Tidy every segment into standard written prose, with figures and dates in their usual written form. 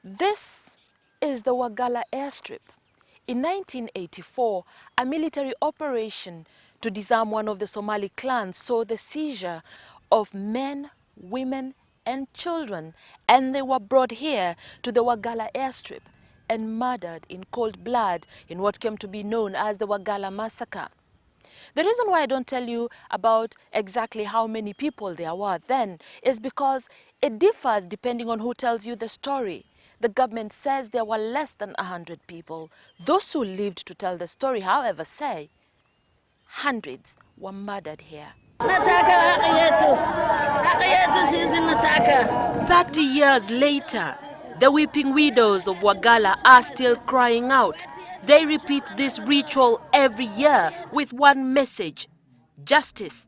This is the Wagalla airstrip. In 1984, a military operation to disarm one of the Somali clans saw the seizure of men, women, and children, and they were brought here to the Wagalla airstrip and murdered in cold blood in what came to be known as the Wagalla Massacre. The reason why I don't tell you about exactly how many people there were then is because it differs depending on who tells you the story. The government says there were less than 100 people. Those who lived to tell the story, however, say hundreds were murdered here. 30 years later, the weeping widows of Wagalla are still crying out. They repeat this ritual every year with one message: justice.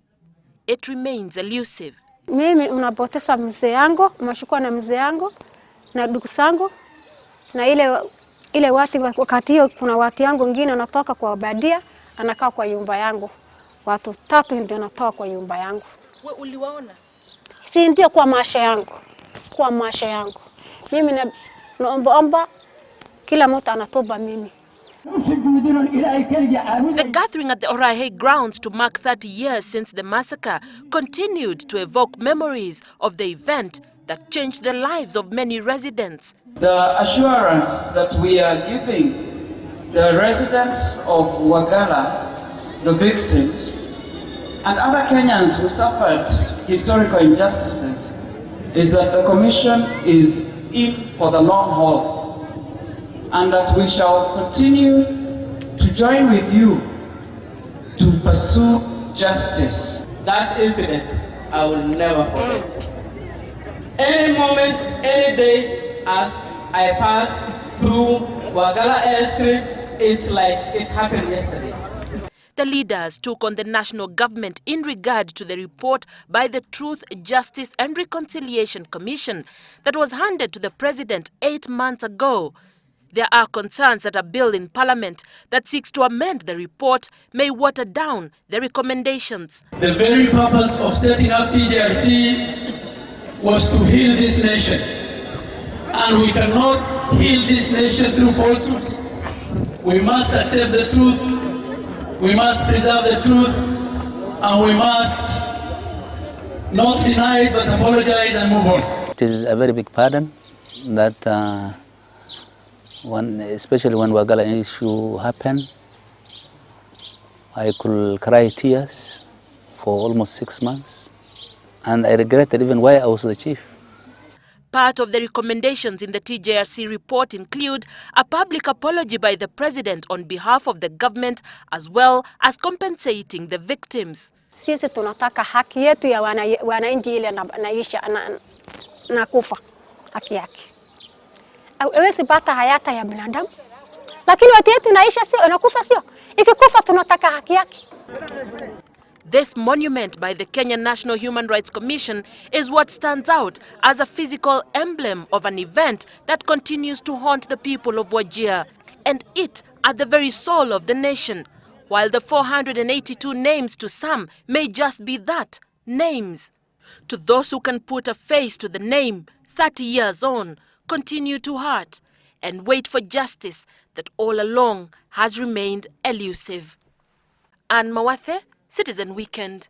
It remains elusive. Mimi unapoteza mzee yangu, mashukua na mzee yangu na ndugu zangu na ile wakati hiyo kuna watu yangu wengine wanatoka kwa badia anakaa kwa nyumba yangu. Watu 3 ndio wanatoka kwa nyumba yangu. Wewe uliwaona? Si ndio kwa maisha yangu. Kwa maisha yangu. Mimi naomba kila mtu anatoba mimi. The gathering at the Orahe grounds to mark 30 years since the massacre continued to evoke memories of the event that changed the lives of many residents. The assurance that we are giving the residents of Wagalla, the victims, and other Kenyans who suffered historical injustices is that the Commission is in for the long haul, and that we shall continue to join with you to pursue justice. That incident I will never forget. Any moment, any day, as I pass through Wagalla airstrip, it's like it happened yesterday. The leaders took on the national government in regard to the report by the Truth, Justice and Reconciliation Commission that was handed to the president 8 months ago. There are concerns that a bill in Parliament that seeks to amend the report may water down the recommendations. The very purpose of setting up TJRC was to heal this nation. And we cannot heal this nation through falsehoods. We must accept the truth, we must preserve the truth, and we must not deny it but apologize and move on. It is a very big pardon that especially when Wagalla issue happened, I could cry tears for almost 6 months, and I regretted even why I was the chief. Part of the recommendations in the TJRC report include a public apology by the president on behalf of the government, as well as compensating the victims. Sisi tunataka haki yetu ya wananchi ile na kufa haki yake. Hawezi pata hayata ya binadamu. Lakini watu yetu naisha sio, nakufa sio. Ikikufa tunataka haki yake. This monument by the Kenya National Human Rights Commission is what stands out as a physical emblem of an event that continues to haunt the people of Wajir, and it at the very soul of the nation. While the 482 names to some may just be that, names. To those who can put a face to the name 30 years on, continue to hurt and wait for justice that all along has remained elusive. And Mawathe, Citizen Weekend.